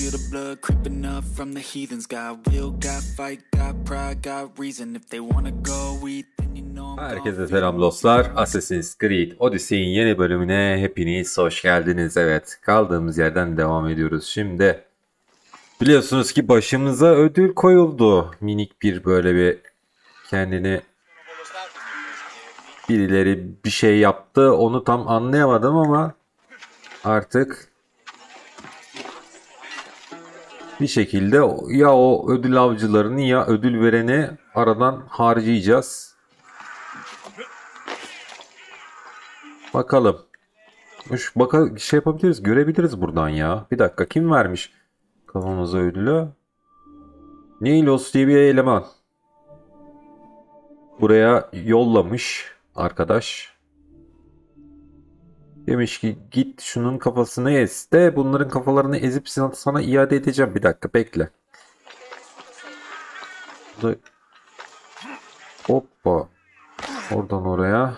feel the blood creeping up from the heathens. Got will, got fight, got pride, got reason. If they wanna go eat, then you know. Herkese selam dostlar. Assassin's Creed Odyssey'in yeni bölümüne hepiniz hoş geldiniz. Evet, kaldığımız yerden devam ediyoruz. Şimdi biliyorsunuz ki başımıza ödül koyuldu. Minik bir böyle bir kendini birileri bir şey yaptı. Onu tam anlayamadım ama artık bir şekilde ya o ödül avcılarını ya ödül vereni aradan harcayacağız. Bakalım. Şey yapabiliriz, görebiliriz buradan ya. Bir dakika, kim vermiş kafamıza ödülü? Nilos diye bir eleman. Buraya yollamış arkadaş. Demiş ki git şunun kafasını ez de bunların kafalarını ezip sana iade edeceğim. Bir dakika bekle. Hoppa. Oradan oraya.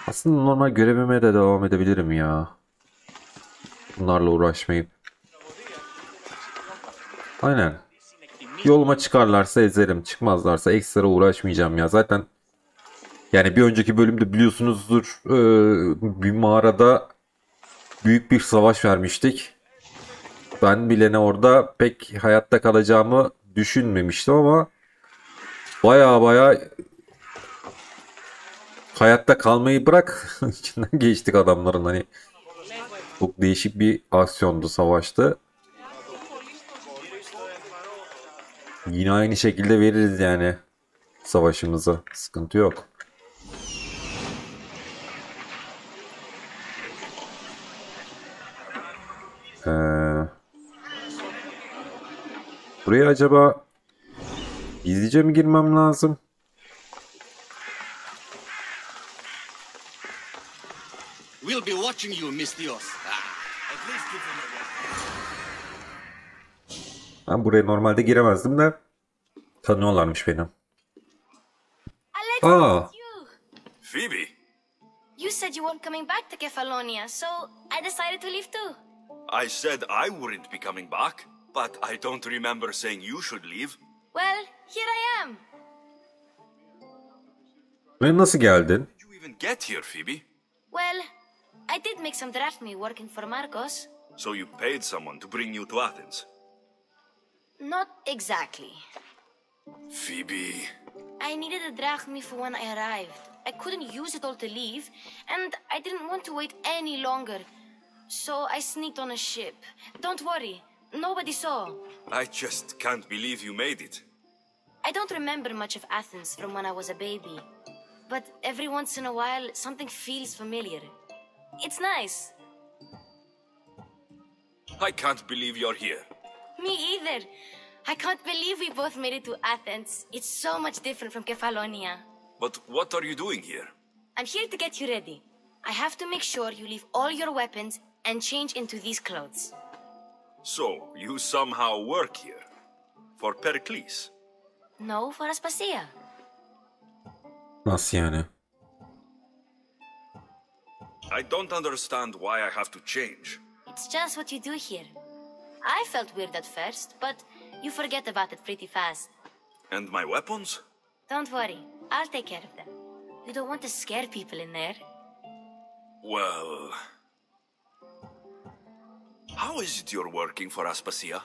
Aslında normal görevime de devam edebilirim ya. Bunlarla uğraşmayıp. Aynen. Yoluma çıkarlarsa ezerim. Çıkmazlarsa ekstra uğraşmayacağım ya. Zaten yani bir önceki bölümde biliyorsunuzdur bir mağarada büyük bir savaş vermiştik. Ben bilene orada pek hayatta kalacağımı düşünmemiştim ama baya hayatta kalmayı bırak içinden geçtik adamların, hani çok değişik bir aksiyondu, savaştı. Yine aynı şekilde veririz yani savaşımızı, sıkıntı yok. Buraya acaba gizlice mi girmem lazım? We'll be watching you, Miss Dios. Ben buraya normalde giremezdim de tanıyorlarmış beni. Aa. Phoebe. You said you weren't coming back to Kefalonia, so I decided to leave too. I said I wouldn't be coming back, but I don't remember saying you should leave. Well, here I am. Ve nasıl geldin? Did you even get here, Phoebe? Well, I did make some drachmi working for Marcos. So you paid someone to bring you to Athens? Not exactly. Phoebe. I needed a drachmi for when I arrived. I couldn't use it all to leave, and I didn't want to wait any longer. So I sneaked on a ship. Don't worry, nobody saw. I just can't believe you made it. I don't remember much of Athens from when I was a baby. But every once in a while, something feels familiar. It's nice. I can't believe you're here. Me either. I can't believe we both made it to Athens. It's so much different from Kefalonia. But what are you doing here? I'm here to get you ready. I have to make sure you leave all your weapons and change into these clothes. So, you somehow work here? For Pericles? No, for Aspasia. Nasıl yani? I don't understand why I have to change. It's just what you do here. I felt weird at first, but you forget about it pretty fast. And my weapons? Don't worry, I'll take care of them. You don't want to scare people in there. Well... How is it you're working for Aspasia?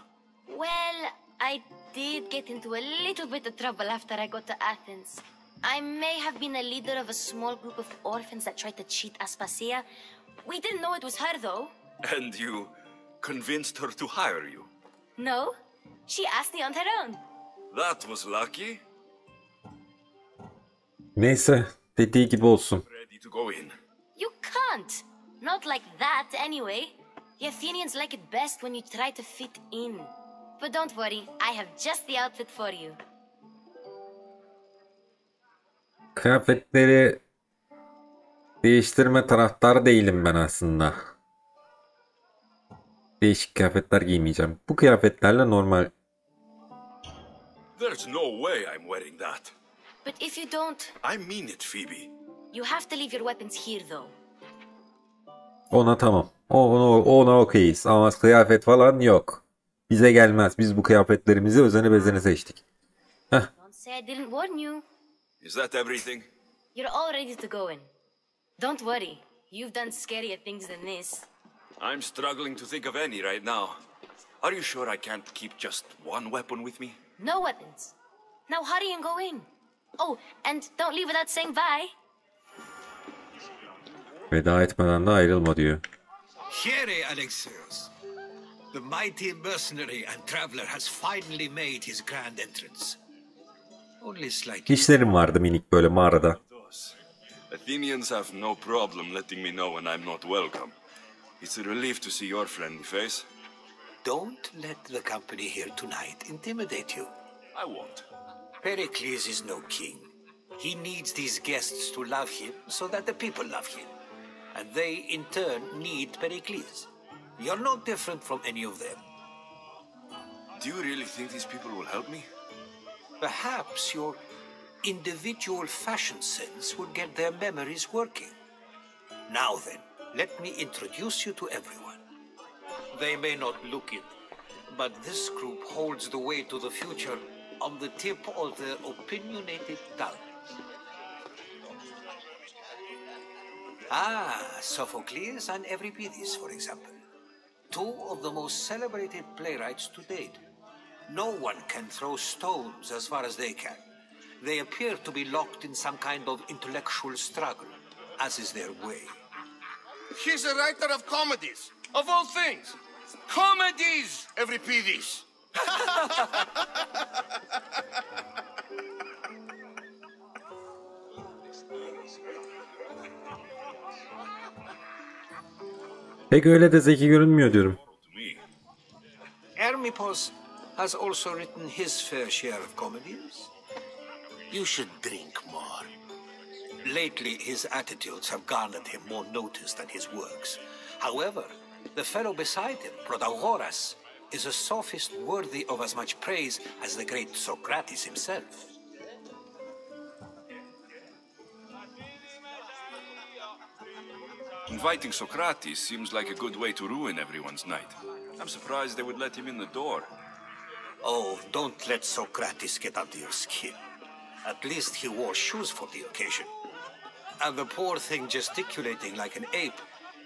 Well, I did get into a little bit of trouble after I got to Athens. I may have been a leader of a small group of orphans that tried to cheat Aspasia. We didn't know it was her, though. And you convinced her to hire you? No, she asked me on her own. That was lucky. Neyse, dediği gibi olsun. Ready to go in. You can't. Not like that, anyway. The Athenians like it best when you try to fit in. But don't worry, I have just the outfit for you. Kıyafetleri değiştirme taraftar değilim ben aslında. Değişik kıyafetler giymeyeceğim. Bu kıyafetlerle normal. There's no way I'm wearing that. But if you don't... I mean it, Phoebe. You have to leave your weapons here, though. Ona tamam. Ona okeyiz. Ama kıyafet falan yok. Bize gelmez. Biz bu kıyafetlerimizi özene bezene seçtik. Heh. Don't say I didn't warn you. Is that everything? You're all ready to go in. Don't worry. You've done scarier things than this. I'm struggling to think of any right now. Are you sure I can't keep just one weapon with me? No weapons. Now hurry and go in. Oh, and don't leave without saying bye. Veda etmeden de ayrılma diyor. Here, Alexios. The mighty mercenary and traveler has finally made his grand entrance. Only slightly. İşlerim vardı minik böyle mağarada. Athenians have no problem letting me know when I'm not welcome. It's a relief to see your friendly face. Don't let the company here tonight intimidate you. I won't. Pericles is no king. He needs these guests to love him so that the people love him. And they, in turn, need Pericles. You're no different from any of them. Do you really think these people will help me? Perhaps your individual fashion sense will get their memories working. Now then, let me introduce you to everyone. They may not look it, but this group holds the way to the future on the tip of their opinionated tongues. Sophocles and Euripides, for example. Two of the most celebrated playwrights to date. No one can throw stones as far as they can. They appear to be locked in some kind of intellectual struggle, as is their way. He's a writer of comedies, of all things. Comedies, Euripides. Pek öyle de zeki görünmüyor diyorum. Hermippos has also written his fair share of comedies. You should drink more. Lately, his attitudes have garnered him more notice than his works. However, the fellow beside him, Protagoras, is a sophist worthy of as much praise as the great Socrates himself. Inviting Socrates seems like a good way to ruin everyone's night. I'm surprised they would let him in the door. Oh, don't let Socrates get under your skin. At least he wore shoes for the occasion. And the poor thing gesticulating like an ape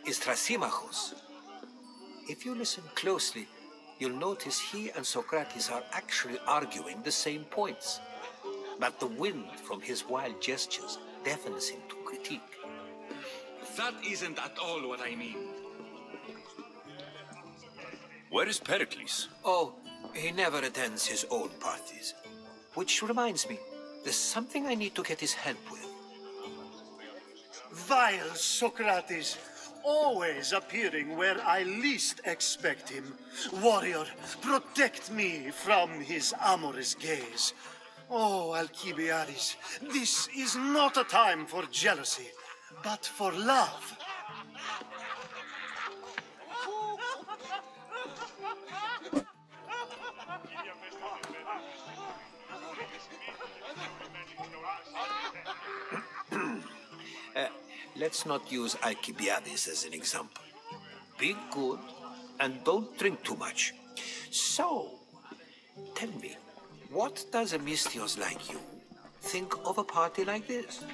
is Thrasymachus. If you listen closely, you'll notice he and Socrates are actually arguing the same points. But the wind from his wild gestures deafens him to critique. That isn't at all what I mean. Where is Pericles? Oh, he never attends his own parties. Which reminds me, there's something I need to get his help with. Vile Socrates, always appearing where I least expect him. Warrior, protect me from his amorous gaze. Oh, Alcibiades, this is not a time for jealousy, but for love. Let's not use Alcibiades as an example. Be good and don't drink too much. So, tell me, what does a Mystios like you think of a party like this?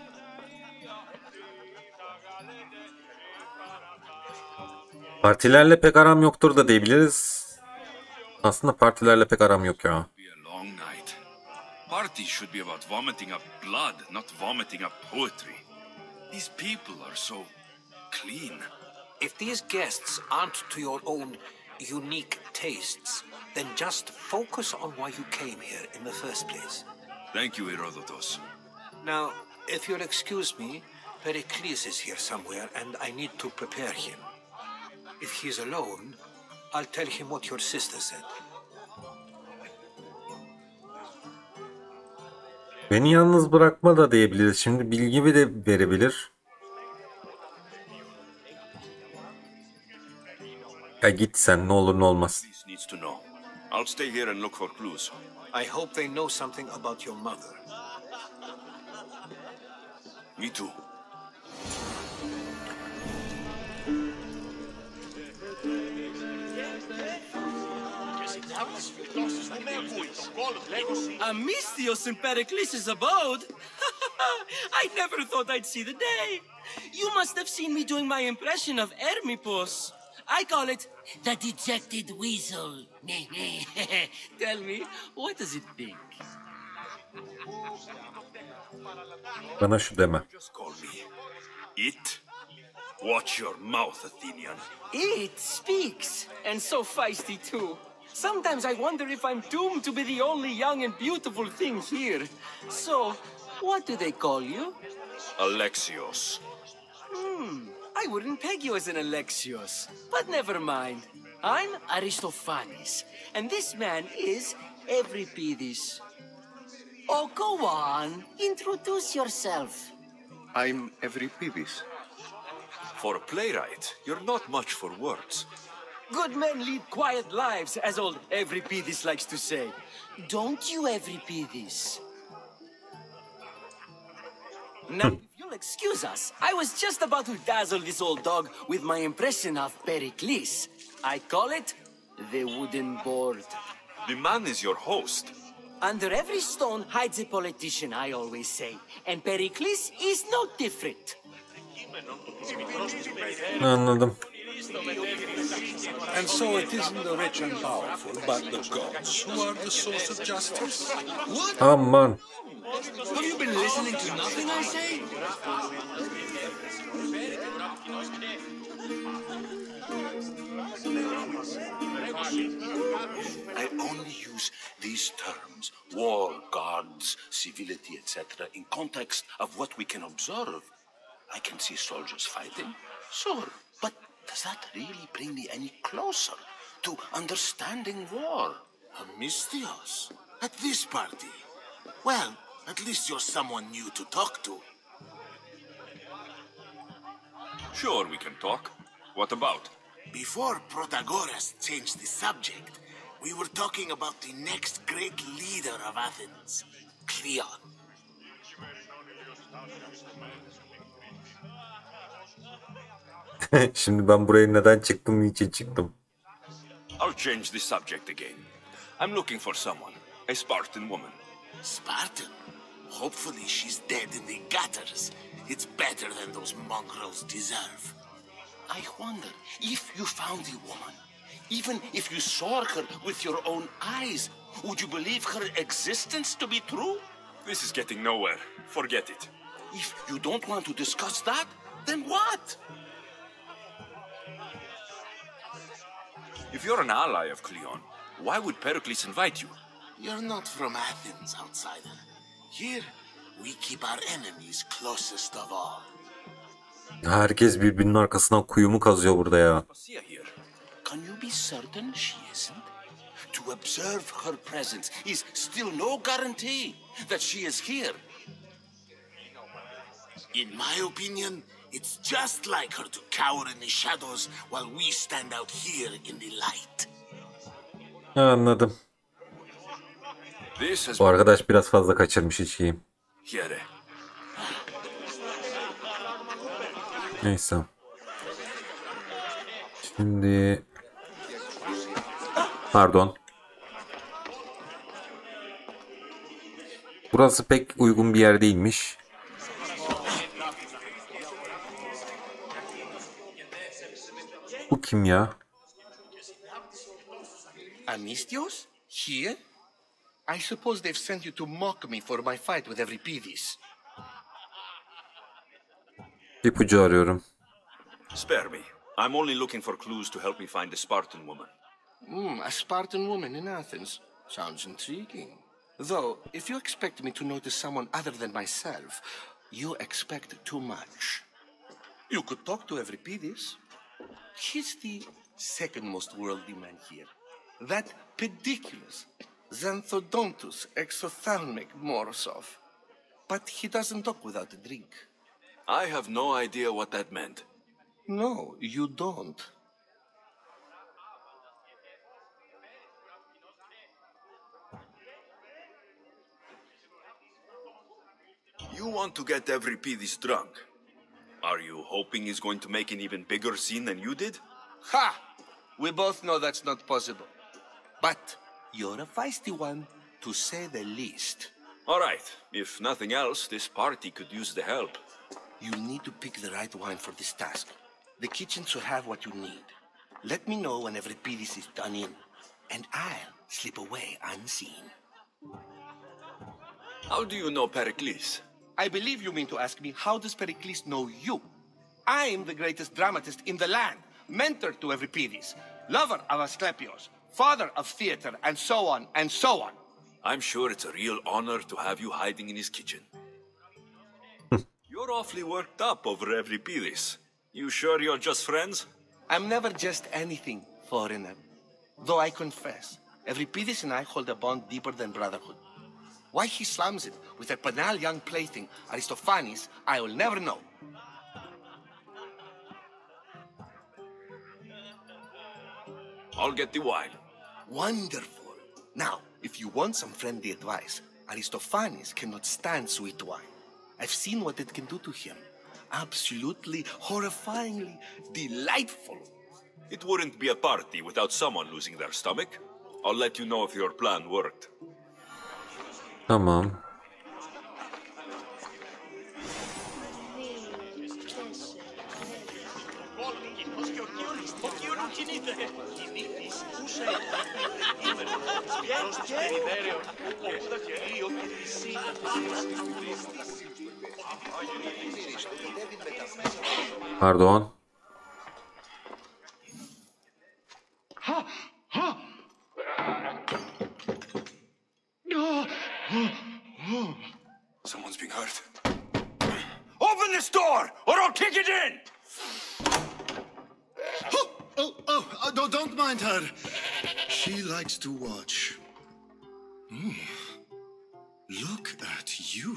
Partilerle pek aram yoktur da diyebiliriz. Aslında partilerle pek aram yok ya. Be a long night. Parties should be about vomiting up blood, not vomiting up poetry. These people are so clean. If these guests aren't to your own unique tastes, then just focus on why you came here in the first place. Thank you, Herodotus. Now, if you'll excuse me, Pericles is here somewhere and I need to prepare him. If he's alone, I'll tell him what your sister said. Beni yalnız bırakma da diyebiliriz. Şimdi bilgi de verebilir. Ya git sen, ne olur ne olmaz. This needs to know. I'll stay here and look for clues. I hope they know something about your mother. Me too. Amistios in Pericles' abode? I never thought I'd see the day. You must have seen me doing my impression of Hermipos. I call it the dejected weasel. Tell me, what does it think? Bana şu deme. Just call me it. Watch your mouth, Athenian. It speaks, and so feisty too. Sometimes I wonder if I'm doomed to be the only young and beautiful thing here. So, what do they call you? Alexios. I wouldn't peg you as an Alexios, but never mind. I'm Aristophanes, and this man is Euripides. Oh, go on. Introduce yourself. I'm Euripides. For a playwright, you're not much for words. Good men lead quiet lives, as old Euripides likes to say. Don't you, Euripides? Now, if you'll excuse us, I was just about to dazzle this old dog with my impression of Pericles. I call it the wooden board. The man is your host. Under every stone hides a politician, I always say. And Pericles is no different. Anladım. And so it isn't the rich and powerful, but the gods who are the source of justice. What? Aman. Have you been listening to nothing I say? I only use these terms, war, gods, civility, etc., in context of what we can observe. I can see soldiers fighting, sure, but does that really bring me any closer to understanding war? Amistios? At this party? Well, at least you're someone new to talk to. Sure, we can talk. What about? Before Protagoras changed the subject, we were talking about the next great leader of Athens, Cleon. Şimdi ben buraya neden çıktım, niçin çıktım? I'll change the subject again. I'm looking for someone, a Spartan woman. Spartan? Hopefully she's dead in the gutters. It's better than those mongrels deserve. I wonder if you found the woman, even if you saw her with your own eyes, would you believe her existence to be true? This is getting nowhere. Forget it. If you don't want to discuss that, then what? If you're an ally of Cleon, why would Pericles invite you? You're not from Athens, outsider. Here, we keep our enemies closest of all. Herkes birbirinin arkasından kuyumu kazıyor burada ya. Can you be certain she isn't? To observe her presence is still no guarantee that she is here. In my opinion, it's just like her to cower in the shadows while we stand out here in the light. Anladım. Bu arkadaş biraz fazla kaçırmış içkiyi. Neyse. Şimdi... Pardon. Burası pek uygun bir yer değilmiş. Bu kim ya? Amistios? Here? I suppose they've sent you to mock me for my fight with Euripides. İpucu arıyorum. Spare me. I'm only looking for clues to help me find a Spartan woman. A Spartan woman in Athens. Sounds intriguing. Though, if you expect me to notice someone other than myself, you expect too much. You could talk to Euripides. He's the second most worldly man here. That pediculous, Xanthodontus exophthalmic Morosov. But he doesn't talk without a drink. I have no idea what that meant. No, you don't. You want to get Euripides drunk. Are you hoping he's going to make an even bigger scene than you did? Ha! We both know that's not possible. But You're a feisty one, to say the least. All right. If nothing else, this party could use the help. You need to pick the right wine for this task. The kitchen should have what you need. Let me know when every piece is done in, and I'll slip away unseen. How do you know Pericles? I believe you mean to ask me, how does Pericles know you? I'm the greatest dramatist in the land, mentor to Euripides, lover of Asclepius, father of theater, and so on, and so on. I'm sure it's a real honor to have you hiding in his kitchen. You're awfully worked up over Euripides. You sure you're just friends? I'm never just anything, foreigner. Though I confess, Euripides and I hold a bond deeper than brotherhood. Why he slams it with a banal young plaything, Aristophanes, I will never know. I'll get the wine. Wonderful. Now, if you want some friendly advice, Aristophanes cannot stand sweet wine. I've seen what it can do to him. Absolutely, horrifyingly delightful. It wouldn't be a party without someone losing their stomach. I'll let you know if your plan worked. Tamam. Pardon. Someone's being hurt. Open this door, or I'll kick it in! No, don't mind her. She likes to watch. Look at you.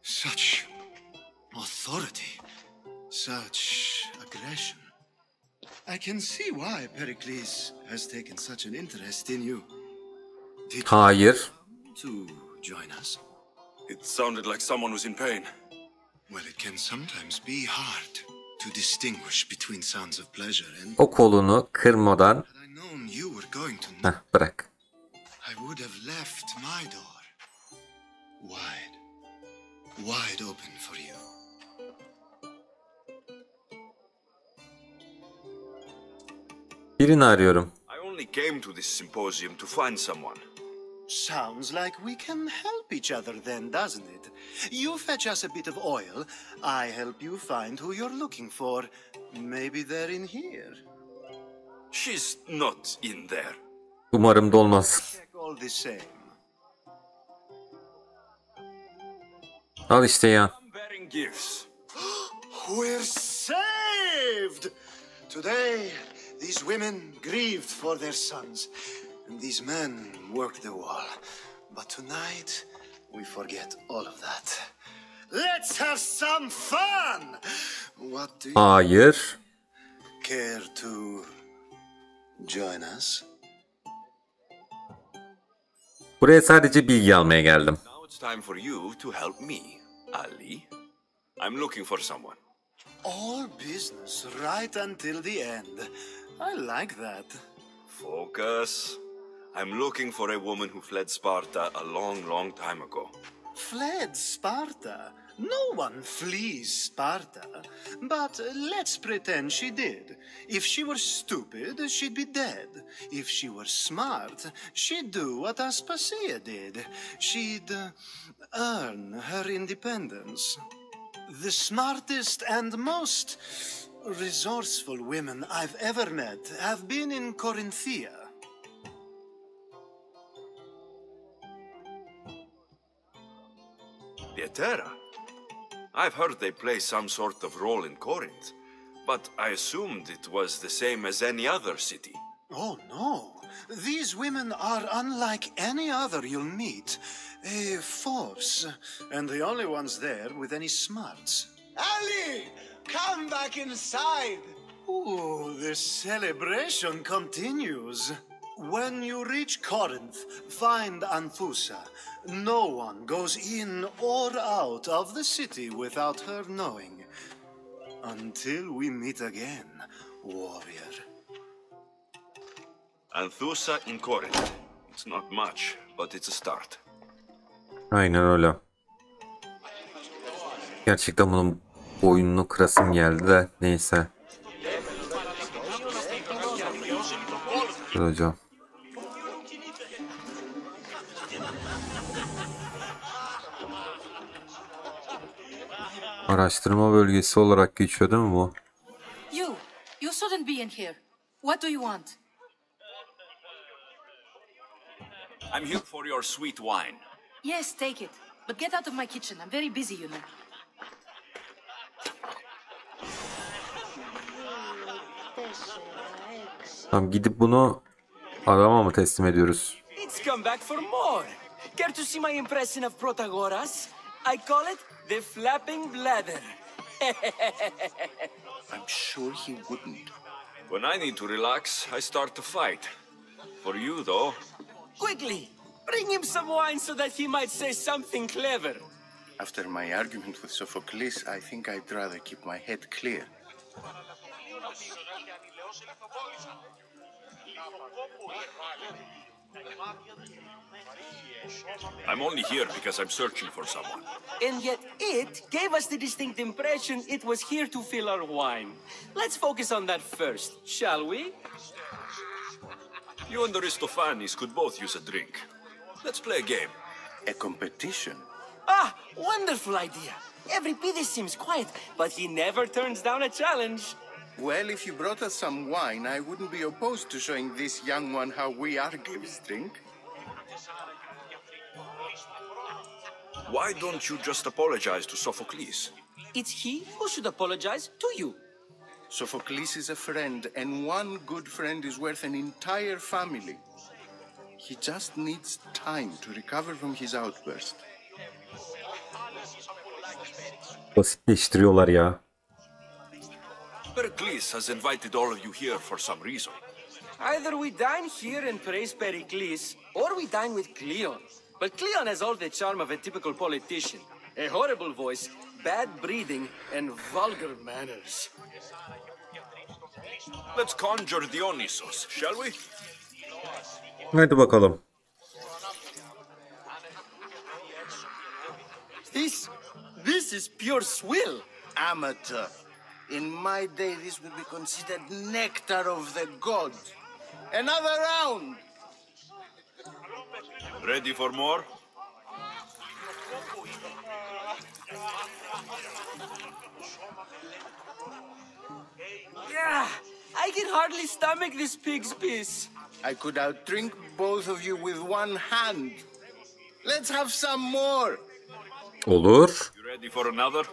Such authority. Such aggression. I can see why Pericles has taken such an interest in you. Did Hayır. you to join us? It sounded like someone was in pain. Well, it can sometimes be hard to distinguish between sounds of pleasure and... O kolunu kırmadan Had I known you were going to... bırak. I would have left my door wide open for you. Birini arıyorum. I only came to this symposium to find someone. Sounds like we can help each other then, doesn't it? You fetch us a bit of oil, I help you find who you're looking for. Maybe they're in here. She's not in there. Umarım dolmaz. Check all the same. Al işte ya. I'm bearing gifts. We're saved! Today, these women grieved for their sons, and these men worked the wall. But tonight, we forget all of that. Let's have some fun! What do you Hayır. care to join us? Buraya sadece bilgi almaya geldim. Now it's time for you to help me, Ali. I'm looking for someone. All business right until the end. I like that. Focus. I'm looking for a woman who fled Sparta a long, long time ago. Fled Sparta? No one flees Sparta. But let's pretend she did. If she were stupid, she'd be dead. If she were smart, she'd do what Aspasia did. She'd earn her independence. The smartest and most resourceful women I've ever met have been in Corinthia. Pietera? I've heard they play some sort of role in Corinth, but I assumed it was the same as any other city. Oh, no. These women are unlike any other you'll meet. A force, and the only ones there with any smarts. Ali! Come back inside! Ooh, the celebration continues. When you reach Corinth, find Anthusa. No one goes in or out of the city without her knowing. Until we meet again, warrior. Anthusa in Corinth. It's not much, but it's a start. Aynen öyle. Gerçekten bunun boynunu kırasım geldi de neyse. Dur hocam. Araştırma bölgesi olarak geçiyor değil mi bu? You shouldn't be in here. What do you want? I'm here for your sweet wine. Yes, take it. But get out of my kitchen. I'm very busy, you know. Tamam, gidip bunu adama mı teslim ediyoruz? It's come back for more. Care to see my impression of Protagoras? I call it the flapping bladder. I'm sure he wouldn't. When I need to relax, I start to fight. For you, though. Quickly, bring him some wine so that he might say something clever. After my argument with Sophocles, I think I'd rather keep my head clear. I'm only here because I'm searching for someone. And yet it gave us the distinct impression it was here to fill our wine. Let's focus on that first, shall we? You and Aristophanes could both use a drink. Let's play a game. A competition? Ah, wonderful idea. Every Pides seems quiet, but he never turns down a challenge. Well, if you brought us some wine, I wouldn't be opposed to showing this young one how we Argives drink. Why don't you just apologize to Sophocles? It's he who should apologize to you. Sophocles is a friend, and one good friend is worth an entire family. He just needs time to recover from his outburst. Basitleştiriyorlar ya. Pericles has invited all of you here for some reason. Either we dine here and praise Pericles, or we dine with Cleon. But Cleon has all the charm of a typical politician. A horrible voice, bad breeding, and vulgar manners. Let's conjure Dionysos, shall we? Hadi bakalım. This is pure swill. Amateur. In my day, this would be considered nectar of the gods. Another round! Ready for more? Yeah, I can hardly stomach this pig's piss. I could outdrink both of you with one hand. Let's have some more. Olur. You ready for another?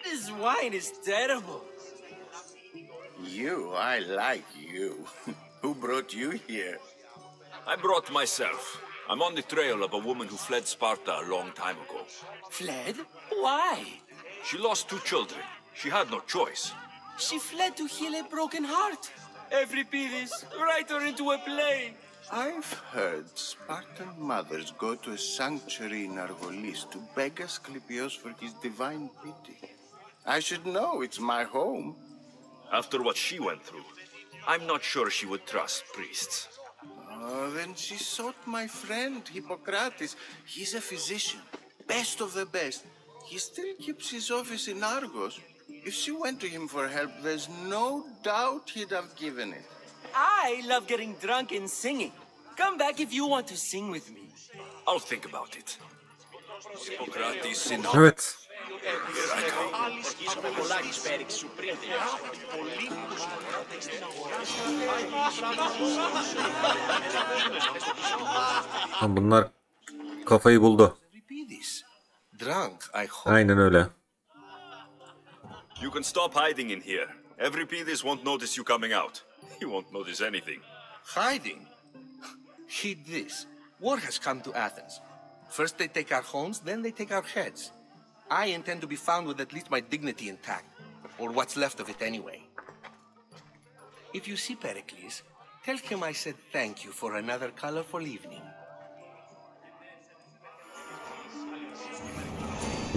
This wine is terrible. I like you. Who brought you here? I brought myself. I'm on the trail of a woman who fled Sparta a long time ago. Fled? Why? She lost 2 children. She had no choice. She fled to heal a broken heart. Every Pides, write her into a play. I've heard Spartan mothers go to a sanctuary in Argolis to beg Asclepios for his divine pity. I should know, it's my home. After what she went through, I'm not sure she would trust priests. Oh, then she sought my friend, Hippocrates. He's a physician, best of the best. He still keeps his office in Argos. If she went to him for help, there's no doubt he'd have given it. I love getting drunk and singing. Come back if you want to sing with me. I'll think about it. Hippocrates in Evet. Here I come. Bunlar kafayı buldu. Drunk, I hope. Aynen öyle. You can stop hiding in here. Euripides won't notice you coming out. He won't notice anything. Hiding? Heed this. War has come to Athens. First they take our homes, then they take our heads. I intend to be found with at least my dignity intact. Or what's left of it anyway. If you see Pericles, tell him I said thank you for another colorful evening.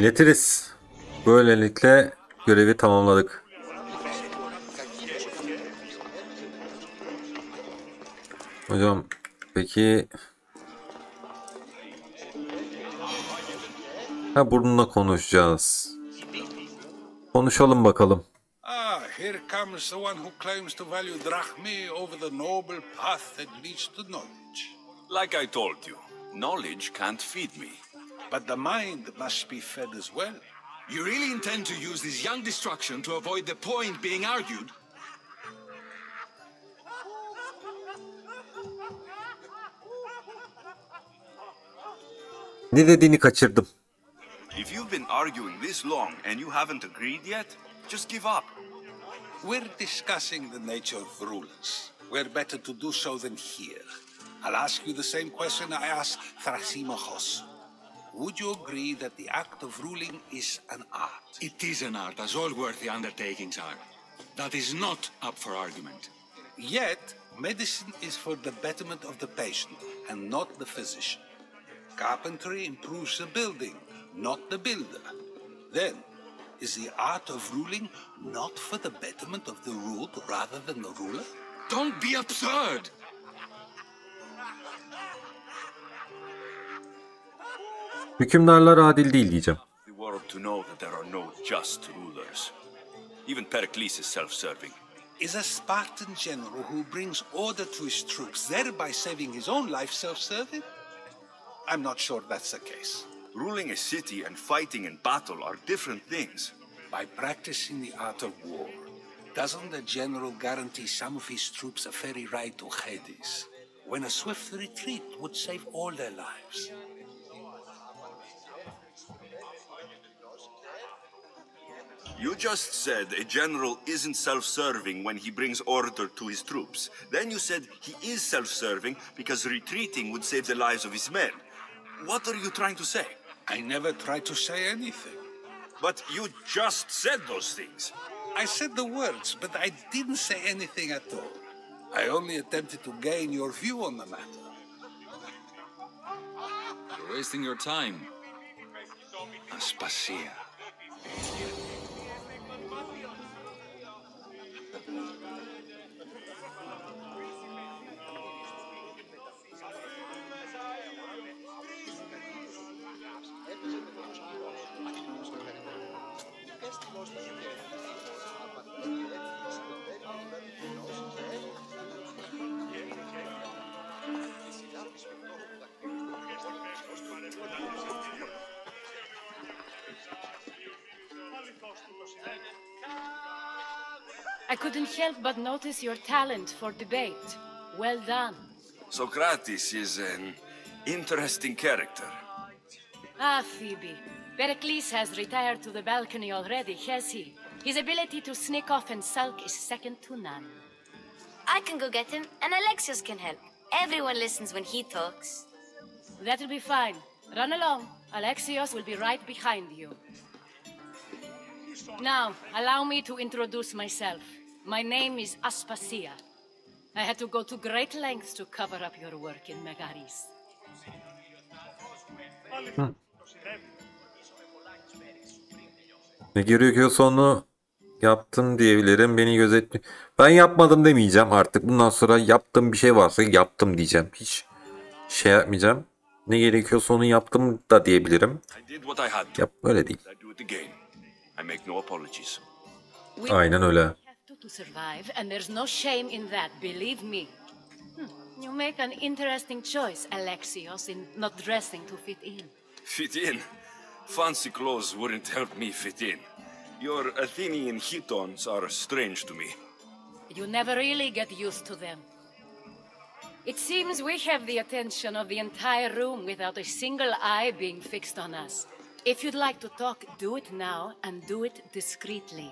İletiriz. Böylelikle görevi tamamladık. Hocam peki... Ha, bununla konuşacağız. Konuşalım bakalım. Ah, here comes the one who claims to value drachmae over the noble path that leads to knowledge. Like I told you, knowledge can't feed me. But the mind must be fed as well. You really intend to use this young destruction to avoid the point being argued? Ne dediğini kaçırdım. If you've been arguing this long and you haven't agreed yet, just give up. We're discussing the nature of rulers. We're better to do so than here. I'll ask you the same question I asked Thrasymachos. Would you agree that the act of ruling is an art? It is an art, as all worthy undertakings are. That is not up for argument. Yet, medicine is for the betterment of the patient and not the physician. Carpentry improves the building, not the builder. Then, is the art of ruling not for the betterment of the ruled rather than the ruler? Don't be absurd! Hükümdarlar adil değil diyeceğim. The world to know that there are no just rulers. Even Pericles is self-serving. Is a Spartan general who brings order to his troops, thereby saving his own life, self-serving? I'm not sure that's the case. Ruling a city and fighting in battle are different things. By practicing the art of war, doesn't the general guarantee some of his troops a ferry ride to Hades, when a swift retreat would save all their lives? You just said a general isn't self-serving when he brings order to his troops. Then you said he is self-serving because retreating would save the lives of his men. What are you trying to say? I never tried to say anything. But you just said those things. I said the words, but I didn't say anything at all. I only attempted to gain your view on the matter. You're wasting your time. Aspasia. I couldn't help but notice your talent for debate. Well done. Socrates is an interesting character. Ah, Phoebe. Pericles has retired to the balcony already, has he? His ability to sneak off and sulk is second to none. I can go get him, and Alexios can help. Everyone listens when he talks. That'll be fine. Run along. Alexios will be right behind you. Now, allow me to introduce myself. My name is Aspasia. I had to go to great lengths to cover up your work in Megaris. Ne gerekiyorsa onu yaptım diyebilirim. Beni gözetli. Ben yapmadım demeyeceğim artık. Bundan sonra yaptığım bir şey varsa yaptım diyeceğim. Hiç şey yapmayacağım. Ne gerekiyorsa onu yaptım da diyebilirim. Yap, öyle değil. Aynen öyle. To survive, and there's no shame in that, believe me. You make an interesting choice, Alexios, in not dressing to fit in. Fit in? Fancy clothes wouldn't help me fit in. Your Athenian chitons are strange to me. You never really get used to them. It seems we have the attention of the entire room without a single eye being fixed on us. If you'd like to talk, do it now, and do it discreetly.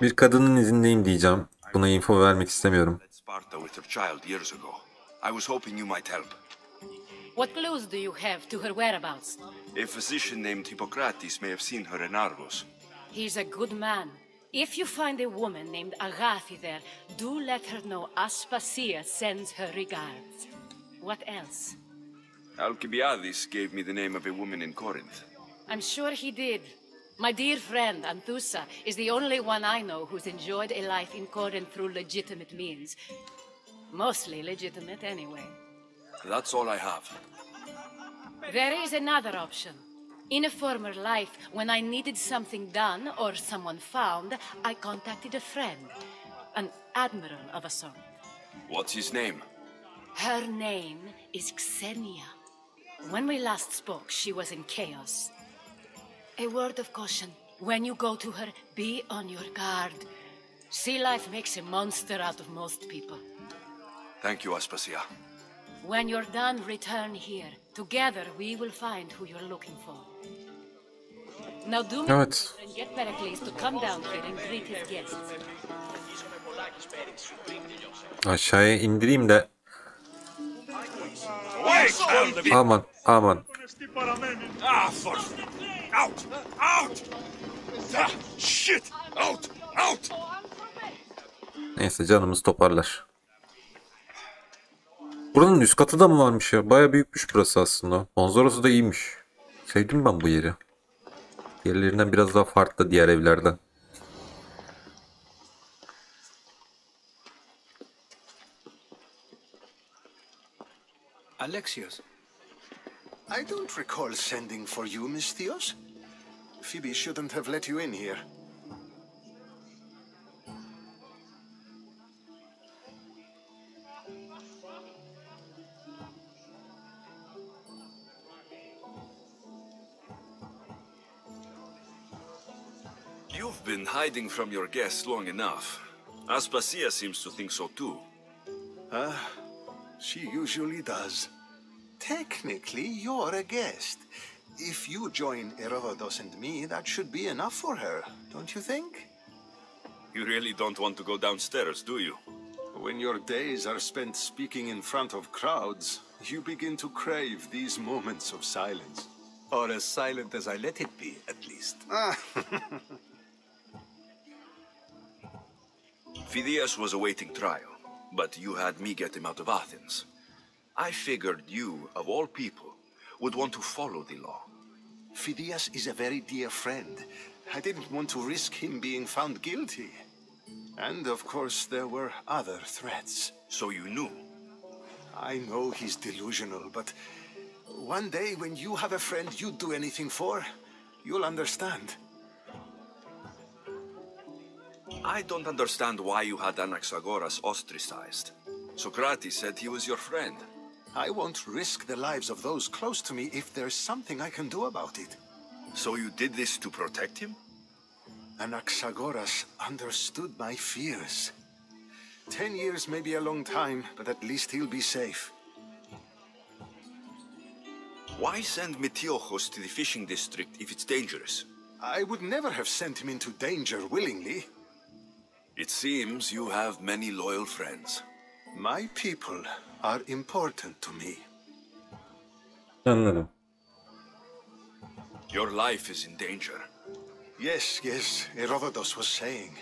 Bir kadının izindeyim diyeceğim. Buna info vermek istemiyorum. Sparta with her child years ago. I was hoping you might help. What clues do you have to her whereabouts? A physician named Hippocrates may have seen her in Argos. He's a good man. If you find a woman named Agathi there, do let her know Aspasia sends her regards. What else? Alcibiades gave me the name of a woman in Corinth. I'm sure he did. My dear friend, Anthusa, is the only one I know who's enjoyed a life in Corinth through legitimate means. Mostly legitimate, anyway. That's all I have. There is another option. In a former life, when I needed something done or someone found, I contacted a friend. An admiral of a sort. What's his name? Her name is Xenia. When we last spoke, she was in chaos. A word of caution. When you go to her, be on your guard. Sea life makes a monster out of most people. Thank you, Aspasia. When you're done, return here. Together, we will find who you're looking for. Now do me and get Pericles to come down here and greet his guests. Aşağıya indireyim de. Aman aman. Out! Out! Shit! Out! Out! Neyse canımız toparlar. Buranın üst katı da mı varmış ya? Baya büyükmüş burası aslında. Manzarası da iyiymiş. Sevdim ben bu yeri. Yerlerinden biraz daha farklı diğer evlerden. Alexios. I don't recall sending for you, Mistios. Phoebe shouldn't have let you in here. You've been hiding from your guests long enough. Aspasia seems to think so too. She usually does. Technically, you're a guest. If you join Herodotus and me, that should be enough for her, don't you think? You really don't want to go downstairs, do you? When your days are spent speaking in front of crowds, you begin to crave these moments of silence. Or as silent as I let it be, at least. Phidias was awaiting trial, but you had me get him out of Athens. I figured you, of all people, would want to follow the law. Phidias is a very dear friend. I didn't want to risk him being found guilty. And of course there were other threats. So you knew? I know he's delusional, but one day when you have a friend you'd do anything for, you'll understand. I don't understand why you had Anaxagoras ostracized. Socrates said he was your friend. I won't risk the lives of those close to me if there's something I can do about it. So you did this to protect him? Anaxagoras understood my fears. 10 years may be a long time, but at least he'll be safe. Why send Metiochos to the fishing district if it's dangerous? I would never have sent him into danger willingly. It seems you have many loyal friends. My people are important to me. Anladım. Your life is in danger. Yes, Herodotus was saying.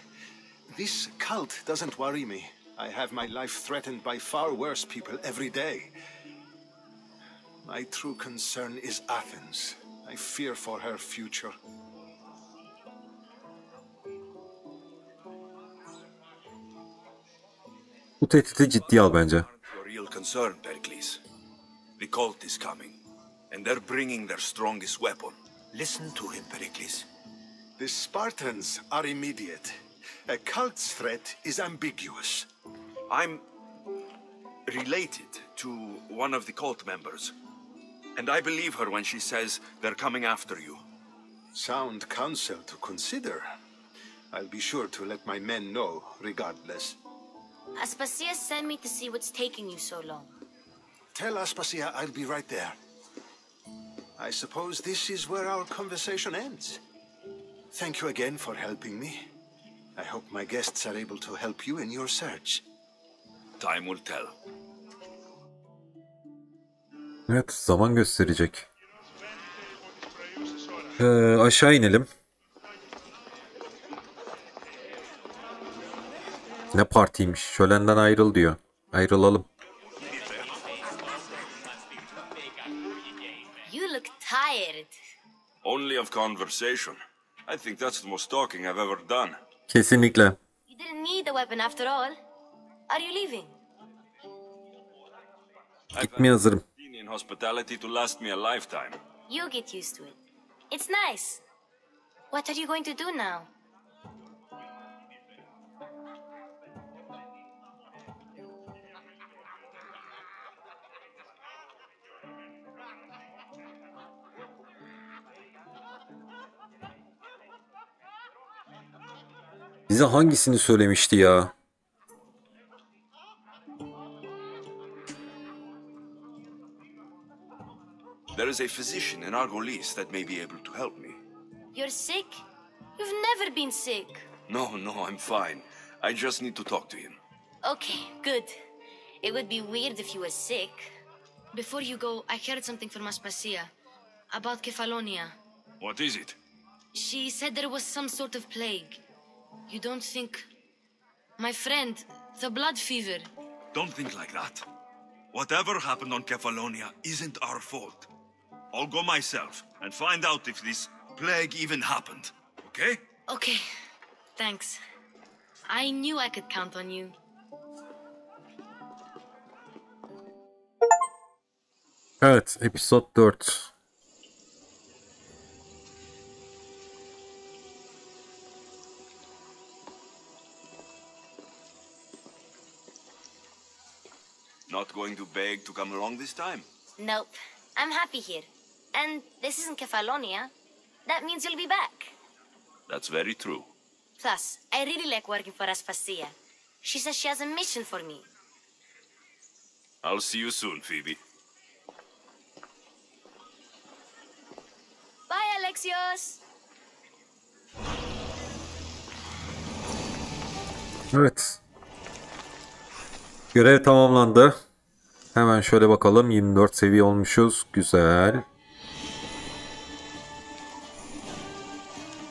This cult doesn't worry me. I have my life threatened by far worse people every day. My true concern is Athens. I fear for her future. Bu tehdidi ciddiye al bence. Your real concern, Pericles. The cult is coming, and they're bringing their strongest weapon. Listen to him, Pericles. The Spartans are immediate. A cult's threat is ambiguous. I'm related to one of the cult members, and I believe her when she says they're coming after you. Sound counsel to consider. I'll be sure to let my men know, regardless. Aspasia sent me to see what's taking you so long. Tell Aspasia I'll be right there. I suppose this is where our conversation ends. Thank you again for helping me. I hope my guests are able to help you in your search. Time will tell. Evet, zaman gösterecek. Aşağı inelim. Ne partiymiş? Şölenden ayrıl diyor. Ayrılalım. have conversation. I think that's the most talking I've ever done. Kesinlikle. You didn't need the weapon after all. Are you leaving? Gitmeye hazırım. In hospitality to last me a lifetime. You get used to it. It's nice. What are you going to do now? Bize hangisini söylemişti ya? There is a physician in Argolis that may be able to help me. You're sick? You've never been sick. No, I'm fine. I just need to talk to him. Okay, good. It would be weird if you were sick. Before you go, I heard something from Aspasia about Kefalonia. What is it? She said there was some sort of plague. You don't think... My friend, the blood fever. Don't think like that. Whatever happened on Kefalonia isn't our fault. I'll go myself and find out if this plague even happened. Okay? Okay, thanks. I knew I could count on you. Evet, episod 4. Not going to beg to come along this time? Nope, I'm happy here. And this isn't Kefalonia. That means you'll be back. That's very true. Plus, I really like working for Aspasia. She says she has a mission for me. I'll see you soon, Phoebe. Bye, Alexios. Evet. Görev tamamlandı. Hemen şöyle bakalım. 24 seviye olmuşuz. Güzel.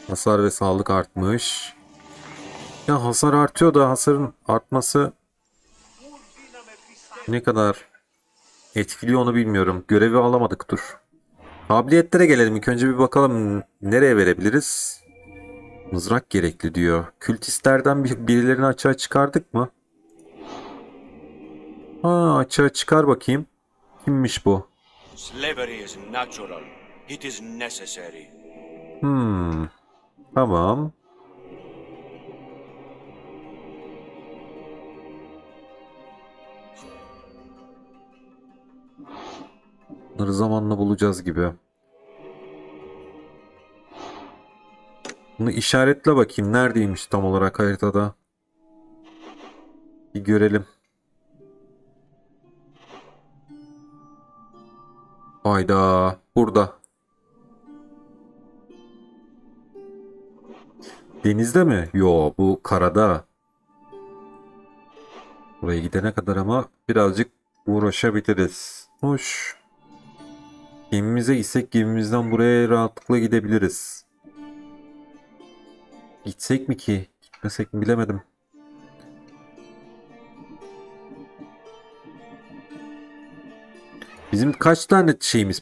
Hasar ve sağlık artmış. Ya hasar artıyor da hasarın artması ne kadar etkiliyor onu bilmiyorum. Görevi alamadık, dur. Kabiliyetlere gelelim. İlk önce bir bakalım nereye verebiliriz. Mızrak gerekli diyor. Kültistlerden birilerini açığa çıkardık mı? Açığa çıkar bakayım. Kimmiş bu? Slavery is natural. It is necessary. Tamam. Bunları zamanla bulacağız gibi. Bunu işaretle bakayım. Neredeymiş tam olarak haritada? Bir görelim. Hayda. Burada. Denizde mi? Yo, bu karada. Buraya gidene kadar ama birazcık uğraşabiliriz. Hoş. Gemimize gitsek gemimizden buraya rahatlıkla gidebiliriz. Gitsek mi ki? Gitmesek mi bilemedim. Bizim kaç tane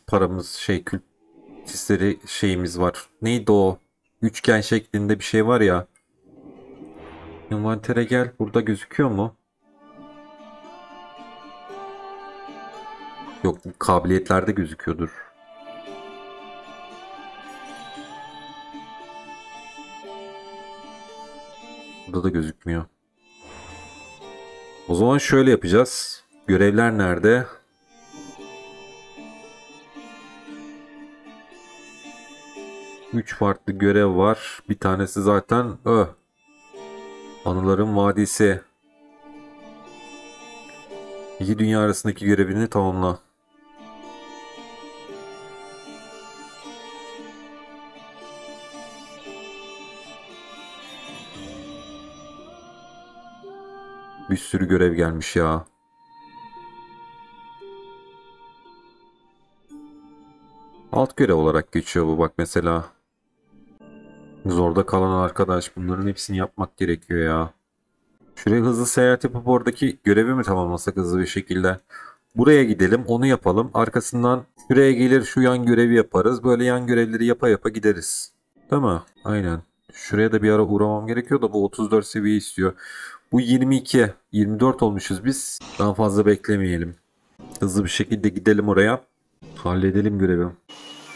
paramız, kültistleri şeyimiz var. Neydi o? Üçgen şeklinde bir şey var ya. Envantere gel. Burada gözüküyor mu? Yok, kabiliyetlerde gözüküyordur. Burada da gözükmüyor. O zaman şöyle yapacağız. Görevler nerede? Üç farklı görev var. Bir tanesi zaten Anıların Vadisi. İki dünya arasındaki görevini tamamla. Bir sürü görev gelmiş ya. Alt görev olarak geçiyor bu bak mesela. Zorda kalan arkadaş. Bunların hepsini yapmak gerekiyor ya. Şuraya hızlı seyahat yapıp oradaki görevi mi tamamlasak hızlı bir şekilde? Buraya gidelim, onu yapalım. Arkasından şuraya gelir, şu yan görevi yaparız. Böyle yan görevleri yapa yapa gideriz. Değil mi? Aynen. Şuraya da bir ara uğramam gerekiyor da bu 34 seviye istiyor. Bu 22. 24 olmuşuz biz. Daha fazla beklemeyelim. Hızlı bir şekilde gidelim oraya. Halledelim görevi.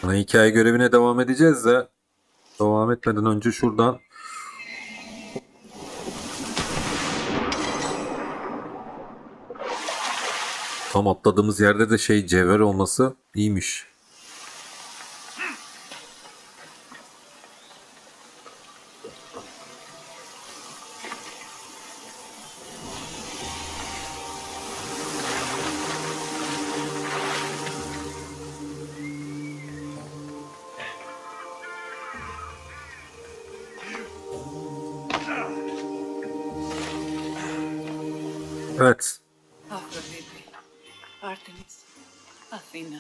Ana hikaye görevine devam edeceğiz de devam etmeden önce şuradan tam atladığımız yerde de cevher olması iyiymiş. Evet. Aphrodite, Artemis, Athena,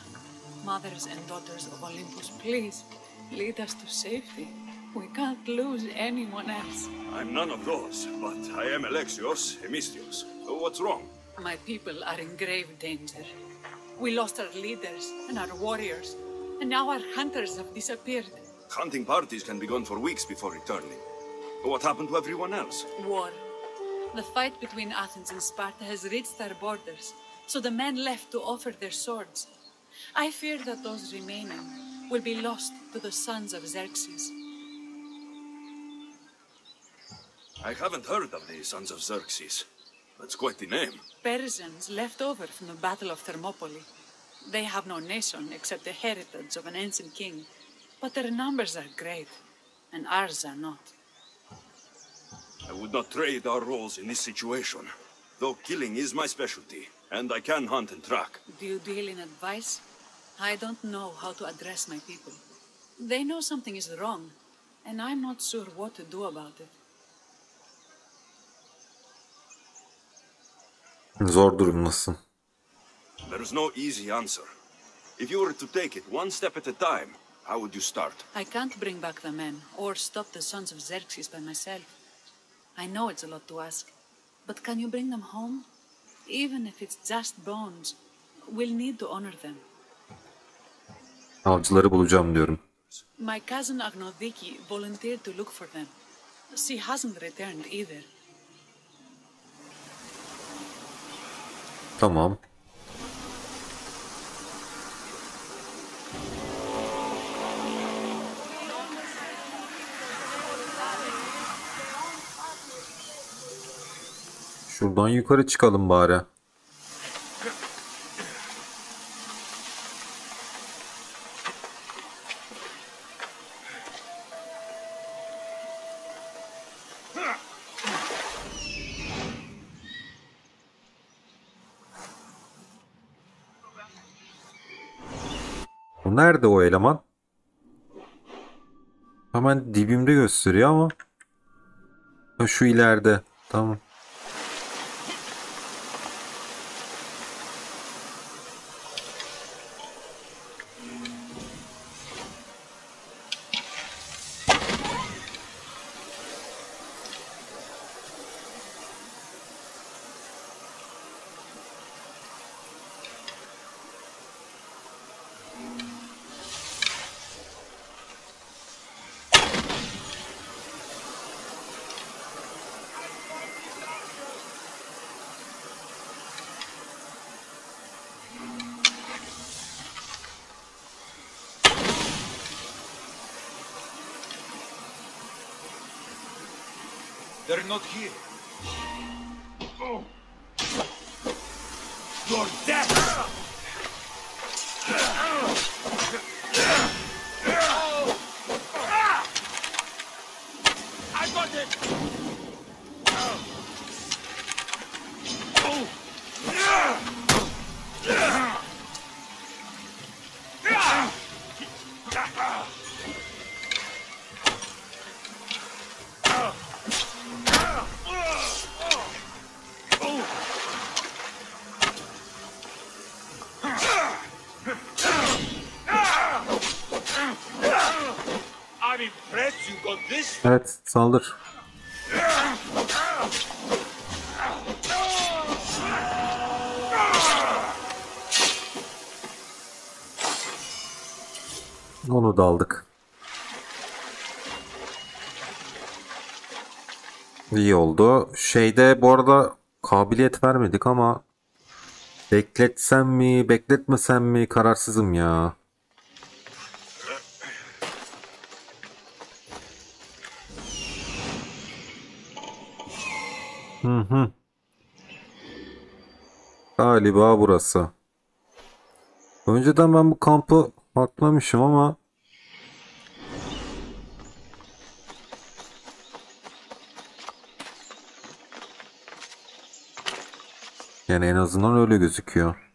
mothers and daughters of Olympus, please lead us to safety. We can't lose anyone else. I'm none of those, but I am Alexios, Hemistios. What's wrong? My people are in grave danger. We lost our leaders and our warriors, and now our hunters have disappeared. Hunting parties can be gone for weeks before returning. What happened to everyone else? War. The fight between Athens and Sparta has reached our borders, so the men left to offer their swords. I fear that those remaining will be lost to the sons of Xerxes. I haven't heard of the Sons of Xerxes. That's quite the name. Persians left over from the Battle of Thermopylae. They have no nation except the heritage of an ancient king, but their numbers are great, and ours are not. I would not trade our roles in this situation, though killing is my specialty, and I can hunt and track. Do you deal in advice? I don't know how to address my people. They know something is wrong, and I'm not sure what to do about it. Zor durumdasın. There's no easy answer. If you were to take it one step at a time, how would you start? I can't bring back the men, or stop the sons of Xerxes by myself. I know it's a lot to ask, but can you bring them home? Even if it's just bones, we'll need to honor them. Avcıları bulacağım diyorum. My cousin Agnodiki volunteered to look for them. She hasn't returned either. Tamam. Şuradan yukarı çıkalım bari. Nerede o eleman? Hemen dibimde gösteriyor ama. Ha, şu ileride. Tamam. They're not here. Oh. Your death! I got it! Evet, saldır. Onu da aldık. İyi oldu. Şeyde bu arada kabiliyet vermedik ama bekletsem mi, bekletmesem mi kararsızım ya. Hı. Galiba burası. Önceden ben bu kampı atlamışım ama yani en azından öyle gözüküyor.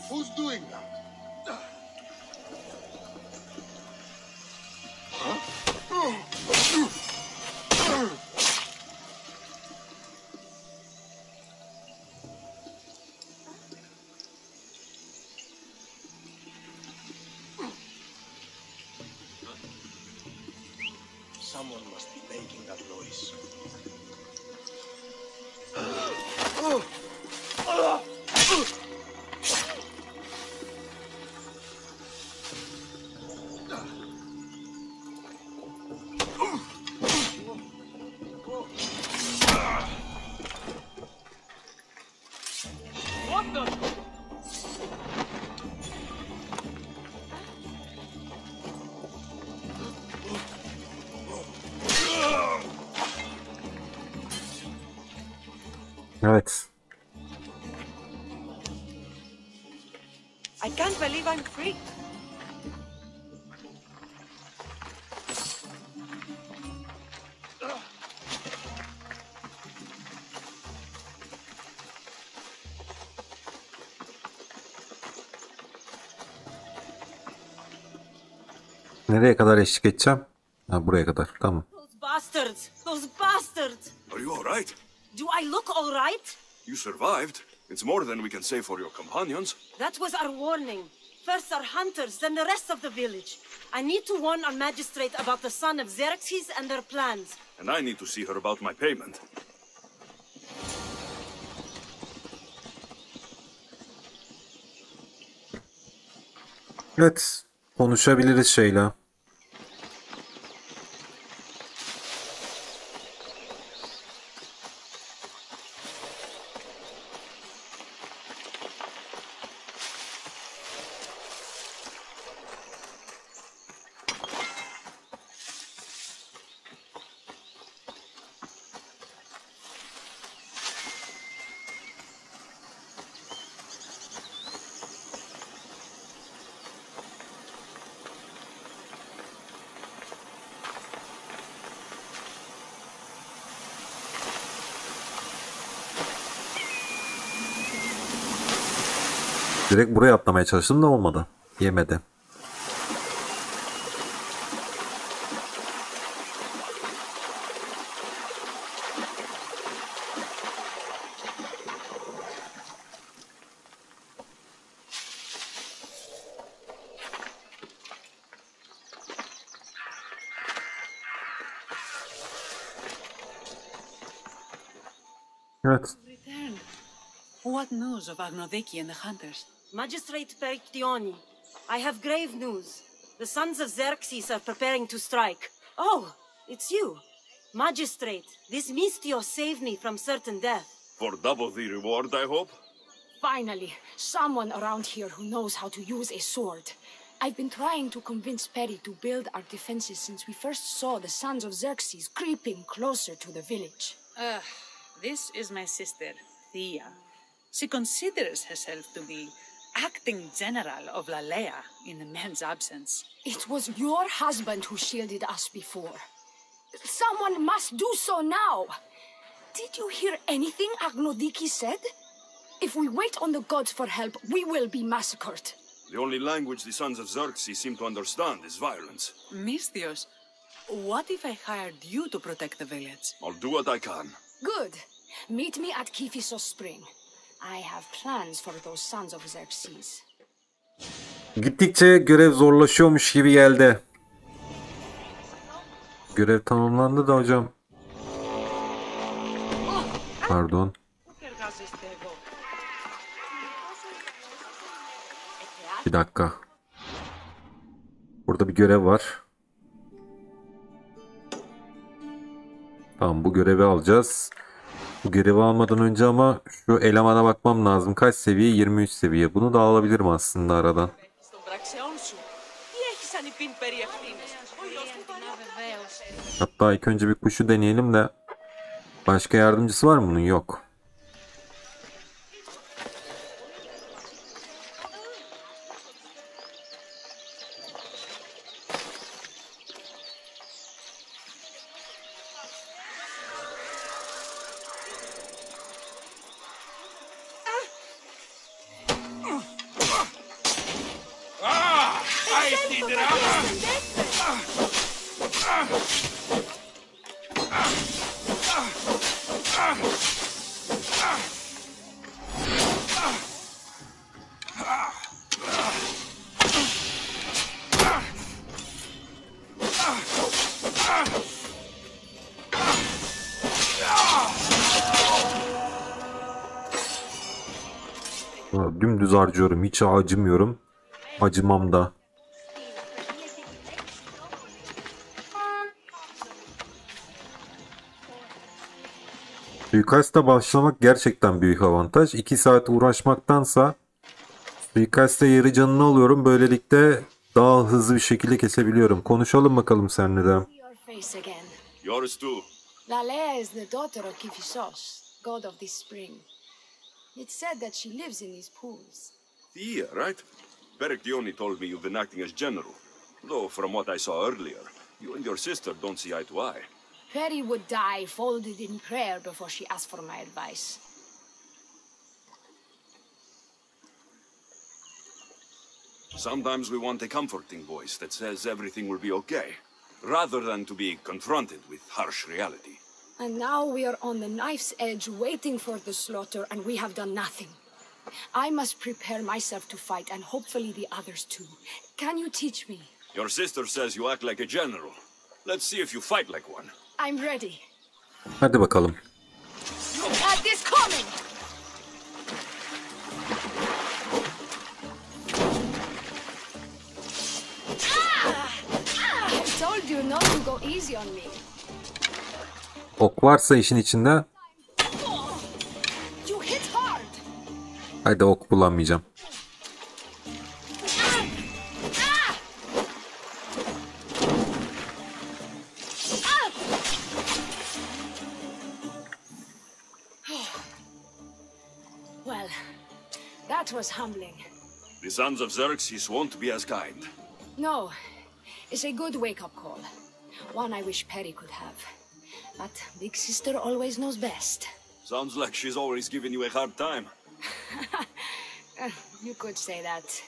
Who's doing that? Someone must be making that noise. What the? Evet. I can't believe I'm free. Nereye kadar eşlik edeceğim? Ha, buraya kadar. Tamam. Those bastards! Those bastards! Are you all right? Do I look all right? You survived. It's more than we can say for your companions. That was our warning. First our hunters, then the rest of the village. I need to warn our magistrate about the son of Xerxes and their plans. And I need to see her about my payment. Evet. Konuşabiliriz şeyle. Direkt buraya atlamaya çalıştım da olmadı. Yemedi. Evet. Return. What news of Agnodeki and the hunters? Magistrate Perictioni, I have grave news. The sons of Xerxes are preparing to strike. Oh, it's you. Magistrate, this Mistio saved me from certain death. For double the reward, I hope? Finally, someone around here who knows how to use a sword. I've been trying to convince Peri to build our defenses since we first saw the sons of Xerxes creeping closer to the village. This is my sister, Thea. She considers herself to be acting general of Lalea in the men's absence. It was your husband who shielded us before. Someone must do so now. Did you hear anything Agnodiki said? If we wait on the gods for help, we will be massacred. The only language the sons of Xerxes seem to understand is violence. Mistios, what if I hired you to protect the village? I'll do what I can. Good. Meet me at Kephisos Spring. I have plans for those sons of Xerxes. Gittikçe görev zorlaşıyormuş gibi geldi. Görev tamamlandı da hocam. Pardon. Bir dakika. Burada bir görev var. Tamam, bu görevi alacağız. Bu görevi almadan önce ama şu elemana bakmam lazım. Kaç seviye? 23 seviye. Bunu da alabilirim aslında aradan. Hatta ilk önce bir kuşu deneyelim de. Başka yardımcısı var mı bunun? Yok. Dümdüz harcıyorum. Hiç acımıyorum. Acımam da. Suikasta başlamak gerçekten büyük avantaj. 2 saat uğraşmaktansa suikasta yarı canını alıyorum. Böylelikle daha hızlı bir şekilde kesebiliyorum. Konuşalım bakalım seninle de. Yours too. Lalea is the daughter of Kephisos, god of this spring. It's said that she lives in these pools. Yeah, right? Perictione told me you've been acting as general. Though, from what I saw earlier, you and your sister don't see eye to eye. Peri would die folded in prayer before she asked for my advice. Sometimes we want a comforting voice that says everything will be okay, rather than to be confronted with harsh reality. And now we are on the knife's edge waiting for the slaughter, and we have done nothing. I must prepare myself to fight, and hopefully the others too. Can you teach me? Your sister says you act like a general. Let's see if you fight like one. I'm ready. Hadi bakalım. You had this coming! I told you not to go easy on me. Ok varsa işin içinde. You hit hard. Haydi, ok kullanmayacağım. Well, that was humbling. The sons of Xerxes won't be as kind. No, it's a good wake-up call. One I wish Peri could have. But Big Sister always knows best. Sounds like she's always giving you a hard time. You could say that.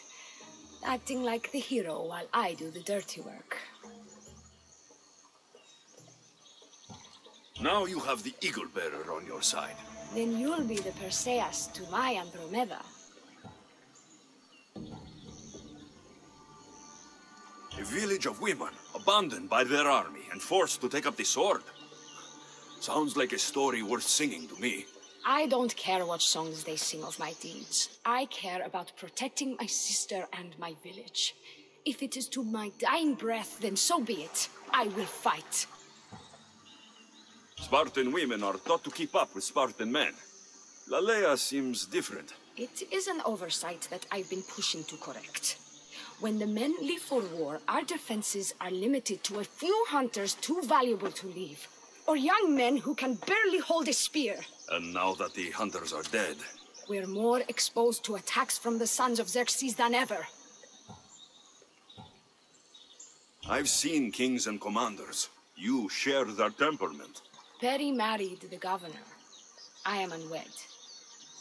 Acting like the hero while I do the dirty work. Now you have the Eagle Bearer on your side. Then you'll be the Perseus to my Andromeda. A village of women, abandoned by their army and forced to take up the sword. Sounds like a story worth singing to me. I don't care what songs they sing of my deeds. I care about protecting my sister and my village. If it is to my dying breath, then so be it. I will fight. Spartan women are taught to keep up with Spartan men. Lalea seems different. It is an oversight that I've been pushing to correct. When the men leave for war, our defenses are limited to a few hunters too valuable to leave. Or young men who can barely hold a spear. And now that the hunters are dead... We're more exposed to attacks from the sons of Xerxes than ever. I've seen kings and commanders. You share their temperament. Peri married the governor. I am unwed.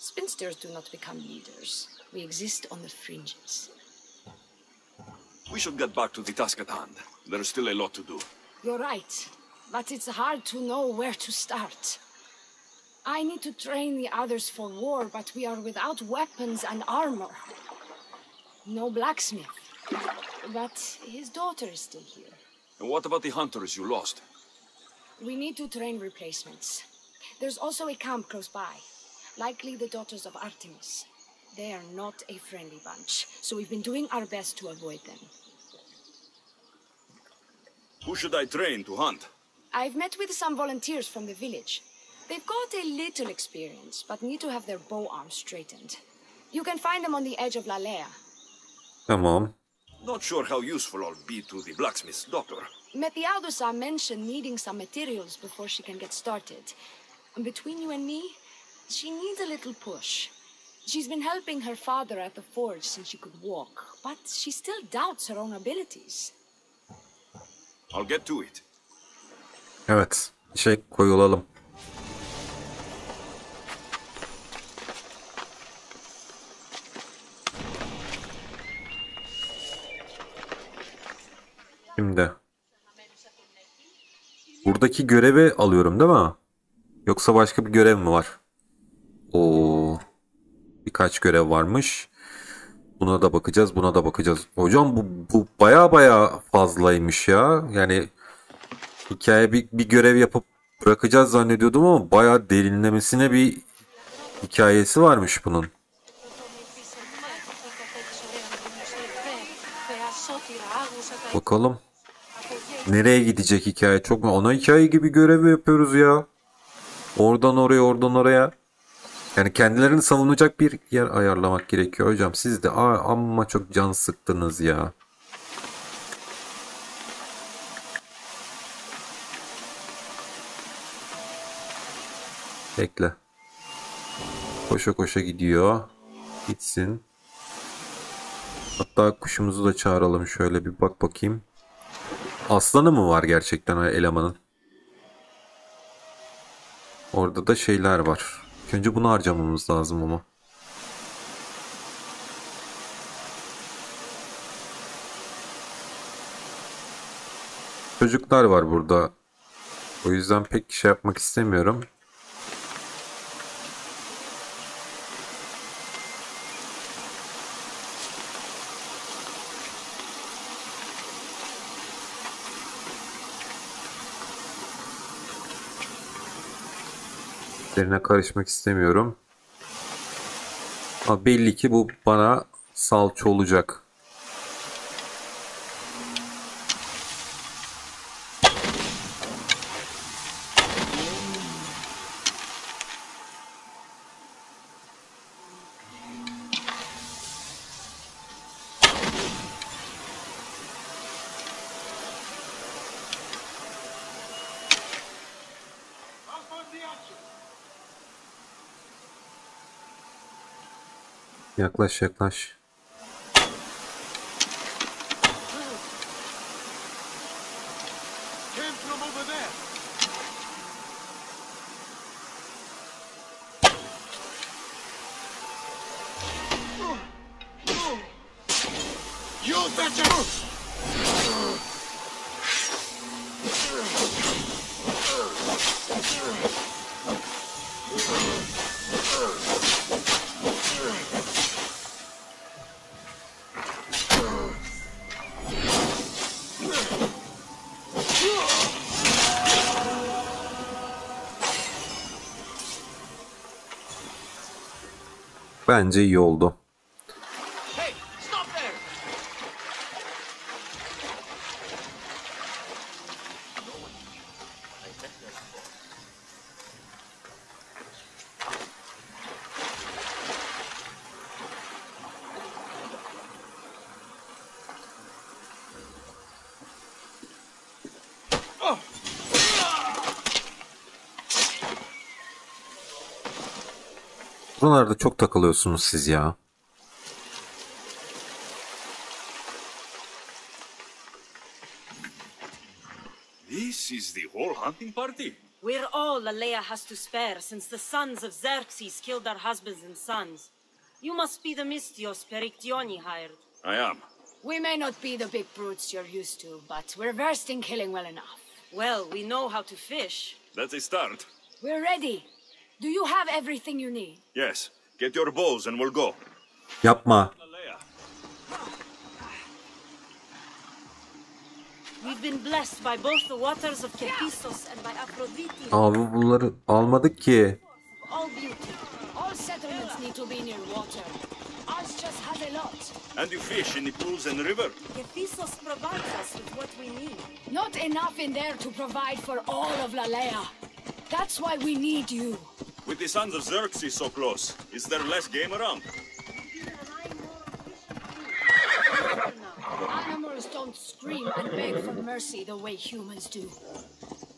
Spinsters do not become leaders. We exist on the fringes. We should get back to the task at hand. There's still a lot to do. You're right. But it's hard to know where to start. I need to train the others for war, but we are without weapons and armor. No blacksmith. But his daughter is still here. And what about the hunters you lost? We need to train replacements. There's also a camp close by. Likely the daughters of Artemis. They are not a friendly bunch, so we've been doing our best to avoid them. Who should I train to hunt? I've met with some volunteers from the village. They've got a little experience, but need to have their bow arms straightened. You can find them on the edge of Lalea. Tamam. Not sure how useful I'll be to the blacksmith's daughter. Methialdusa mentioned needing some materials before she can get started. And between you and me, she needs a little push. She's been helping her father at the forge since she could walk, but she still doubts her own abilities. I'll get to it. Evet. Koyulalım. Şimdi. Buradaki görevi alıyorum değil mi? Yoksa başka bir görev mi var? Oo. Birkaç görev varmış. Buna da bakacağız, buna da bakacağız. Hocam bu baya fazlaymış ya. Yani hikaye bir görev yapıp bırakacağız zannediyordum ama baya derinlemesine bir hikayesi varmış bunun. Bakalım. Nereye gidecek hikaye? Çok mu? Ana hikaye gibi görev yapıyoruz ya. Oradan oraya, oradan oraya. Yani kendilerini savunacak bir yer ayarlamak gerekiyor hocam. Siz de amma çok can sıktınız ya. Bekle. Koşa koşa gidiyor. Gitsin. Hatta kuşumuzu da çağıralım. Şöyle bir bak bakayım. Aslanı mı var gerçekten elemanın? Orada da şeyler var. Önce bunu harcamamız lazım ama. Çocuklar var burada. O yüzden pek şey yapmak istemiyorum. Üzerine karışmak istemiyorum. Ama belli ki bu bana salça olacak. Yaklaş yaklaş. Bence iyi oldu. Buralarda çok takılıyorsunuz siz ya. This is the whole hunting party? We're all Lalea has to spare since the sons of Xerxes killed our husbands and sons. You must be the Mystios Perictioni hired. I am. We may not be the big brutes you're used to, but we're versed in killing well enough. Well, we know how to fish. That's a start. We're ready. Do you have everything you need? Yes. Get your bows and we'll go. Yapma. We've been blessed by both the waters of Kephissos and by Aphrodite. Abi bunları almadık ki. All beauty. All settlements need to be near water. Ours just has a lot. And you fish in the pools and river? Kephissos provides us with what we need. Not enough in there to provide for all of Lalea. That's why we need you. With the sons of Xerxes so close, is there less game around? Animals don't scream and beg for mercy the way humans do.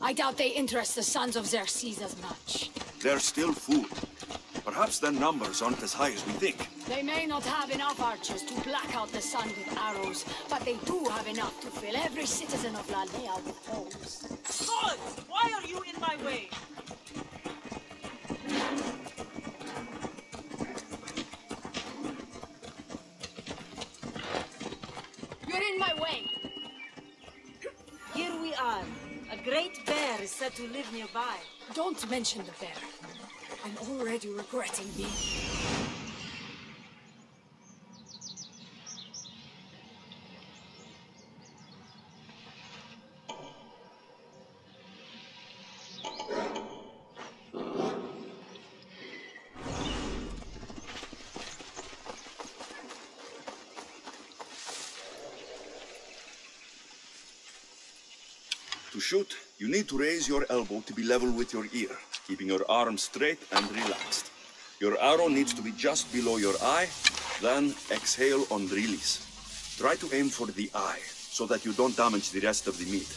I doubt they interest the sons of Xerxes as much. There's still food. Perhaps their numbers aren't as high as we think. They may not have enough archers to black out the sun with arrows, but they do have enough to fill every citizen of Lalea with holes. Gods, why are you in my way? You're in my way. Here we are. A great bear is said to live nearby. Don't mention the bear. I'm already regretting being here. To shoot, you need to raise your elbow to be level with your ear, keeping your arm straight and relaxed. Your arrow needs to be just below your eye, then exhale on release. Try to aim for the eye, so that you don't damage the rest of the meat.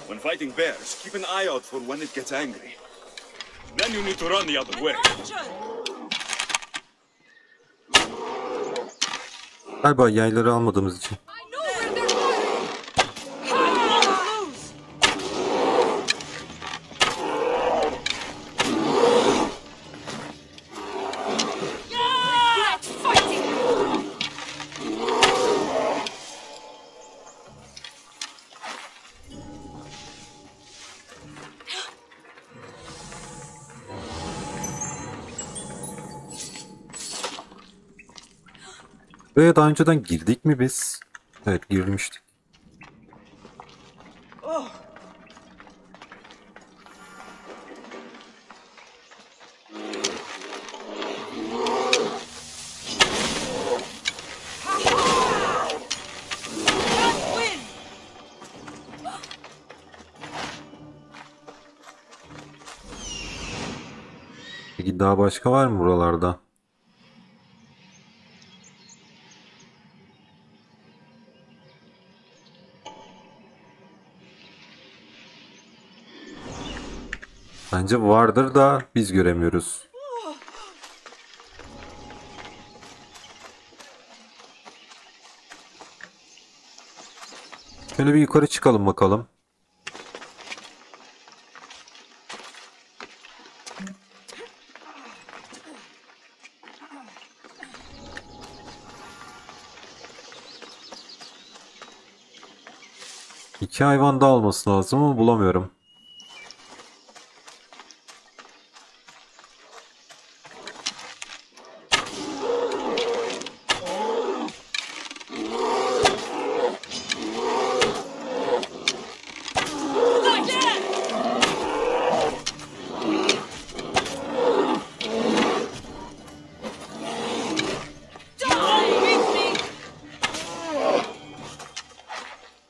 When fighting bears, keep an eye out for when it gets angry. Then you need to run the other way. Galiba yayları almadığımız için. Buraya daha önceden girdik mi biz? Evet, girmiştik. Peki daha başka var mı buralarda? Bence vardır da biz göremiyoruz. Şöyle bir yukarı çıkalım bakalım. İki hayvan daha olması lazım ama bulamıyorum.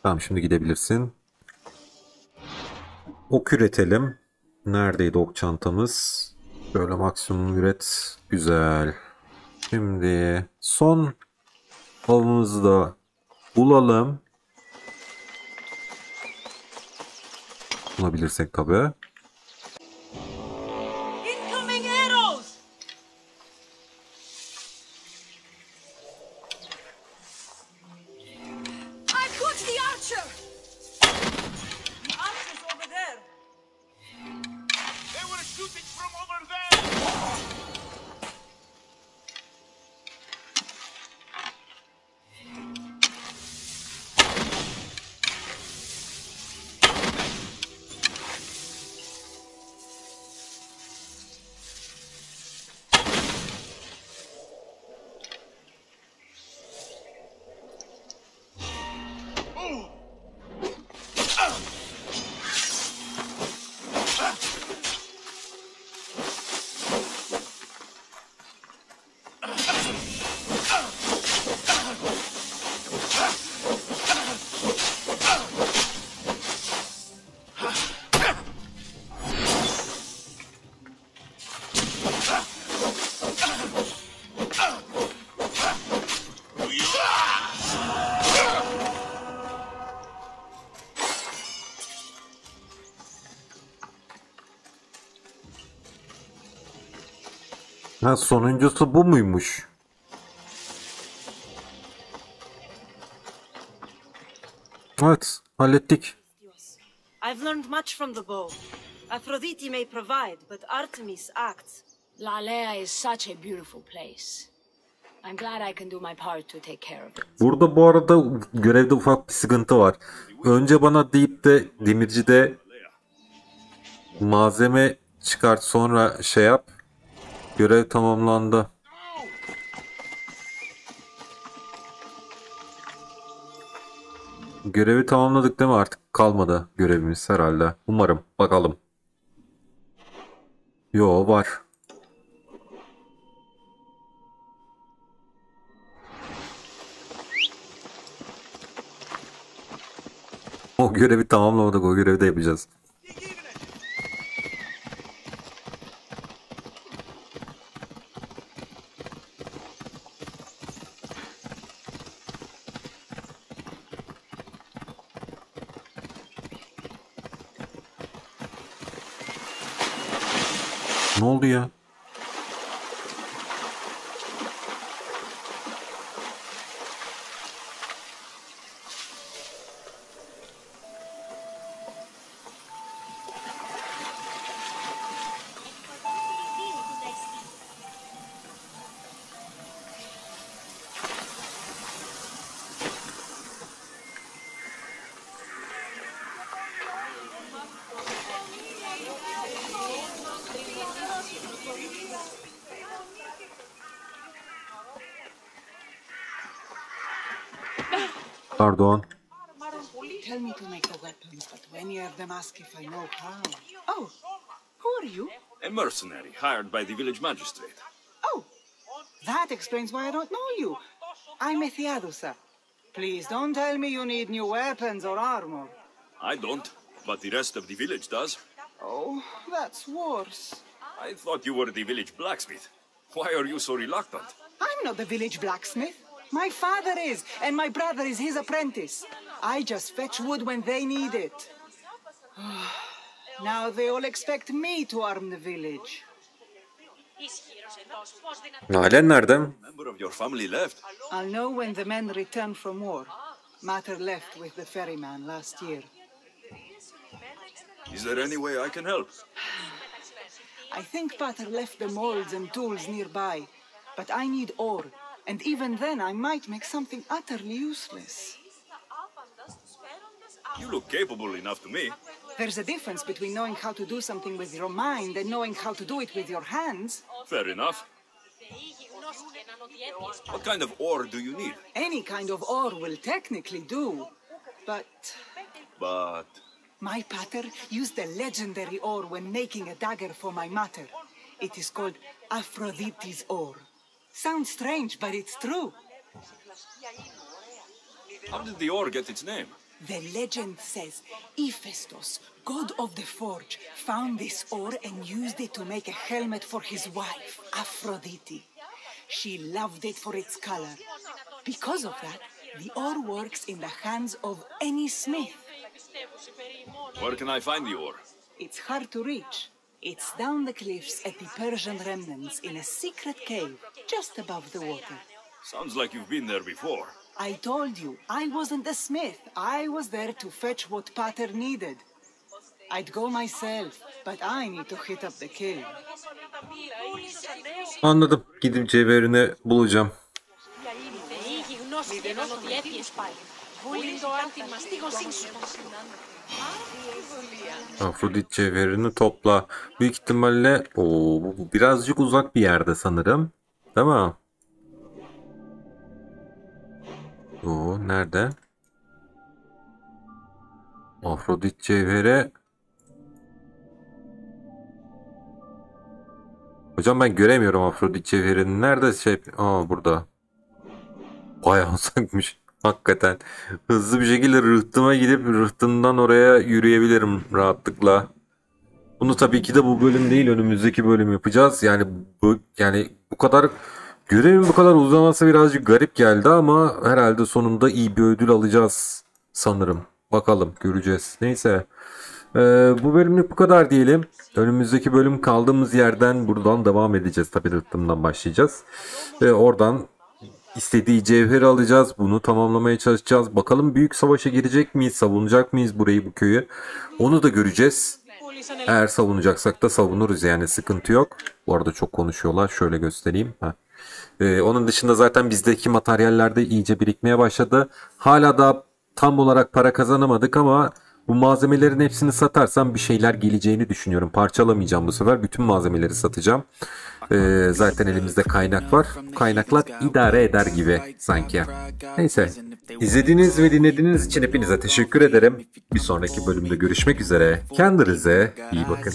Tamam, şimdi gidebilirsin. Ok üretelim. Neredeydi ok çantamız? Böyle maksimum üret. Güzel. Şimdi son avımızı da bulalım. Bulabilirsek tabii. Incoming arrows! archer! The archer's over there! They were shooting from over there! Ha, sonuncusu bu muymuş? Evet, hallettik. I've learned much from the bow. Aphrodite may provide, but Artemis acts. Lalea is such a beautiful place. I'm glad I can do my part to take care of it. Burada bu arada görevde ufak bir sıkıntı var. Önce bana deyip de demircide malzeme çıkart, sonra şey yap. Görev tamamlandı. Görevi tamamladık değil mi? Artık kalmadı görevimiz herhalde. Umarım. Bakalım. Yo, var. O görevi tamamlamadık. O görevi de yapacağız. Ne oldu ya? Pardon. Tell me to make the weapons, but many of them ask if I know how. Oh, who are you? A mercenary hired by the village magistrate. Oh, that explains why I don't know you. I'm Ethiadusa. Please don't tell me you need new weapons or armor. I don't, but the rest of the village does. Oh, that's worse. I thought you were the village blacksmith. Why are you so reluctant? I'm not the village blacksmith. My father is, and my brother is his apprentice. I just fetch wood when they need it. Now they all expect me to arm the village. Ailen nerede? Member of your family left. I'll know when the men return from war. Mater left with the ferryman last year. Is there any way I can help? I think Pater left the molds and tools nearby, but I need ore, and even then I might make something utterly useless. You look capable enough to me. There's a difference between knowing how to do something with your mind and knowing how to do it with your hands. Fair enough. What kind of ore do you need? Any kind of ore will technically do, but... But... My pater used a legendary ore when making a dagger for my mater. It is called Aphrodite's ore. Sounds strange, but it's true. How did the ore get its name? The legend says Hephaestus, god of the forge, found this ore and used it to make a helmet for his wife, Aphrodite. She loved it for its color. Because of that, the ore works in the hands of any smith. Where can I find the ore? It's hard to reach. It's down the cliffs at the Persian remnants in a secret cave just above the water. Sounds like you've been there before. I told you, I wasn't a smith. I was there to fetch what Pater needed. I'd go myself, but I need to hit up the kiln. Anladım. Gidip cevherini bulacağım. Afrodit cevherini topla. Büyük ihtimalle bu birazcık uzak bir yerde sanırım. Değil mi? Nerede? Afrodit cevheri. Hocam ben göremiyorum Afrodit cevherini. Nerede burada. Bayağı uzakmış. Hakikaten. Hızlı bir şekilde rıhtıma gidip rıhtımdan oraya yürüyebilirim rahatlıkla. Bunu tabii ki de bu bölüm değil, önümüzdeki bölüm yapacağız. Yani bu kadar görevin bu kadar uzaması birazcık garip geldi ama herhalde sonunda iyi bir ödül alacağız sanırım. Bakalım, göreceğiz. Neyse. Bu bölümlük bu kadar diyelim. Önümüzdeki bölüm kaldığımız yerden buradan devam edeceğiz. Tabii rıhtımdan başlayacağız. Ve oradan istediği cevheri alacağız. Bunu tamamlamaya çalışacağız. Bakalım büyük savaşa girecek miyiz? Savunacak mıyız burayı, bu köyü? Onu da göreceğiz. Eğer savunacaksak da savunuruz, yani sıkıntı yok. Bu arada çok konuşuyorlar. Şöyle göstereyim. Onun dışında zaten bizdeki materyaller de iyice birikmeye başladı. Hala da tam olarak para kazanamadık ama bu malzemelerin hepsini satarsam bir şeyler geleceğini düşünüyorum. Parçalamayacağım bu sefer. Bütün malzemeleri satacağım. Zaten elimizde kaynak var. Kaynaklar idare eder gibi sanki. Neyse. İzlediğiniz ve dinlediğiniz için hepinize teşekkür ederim. Bir sonraki bölümde görüşmek üzere. Kendinize iyi bakın.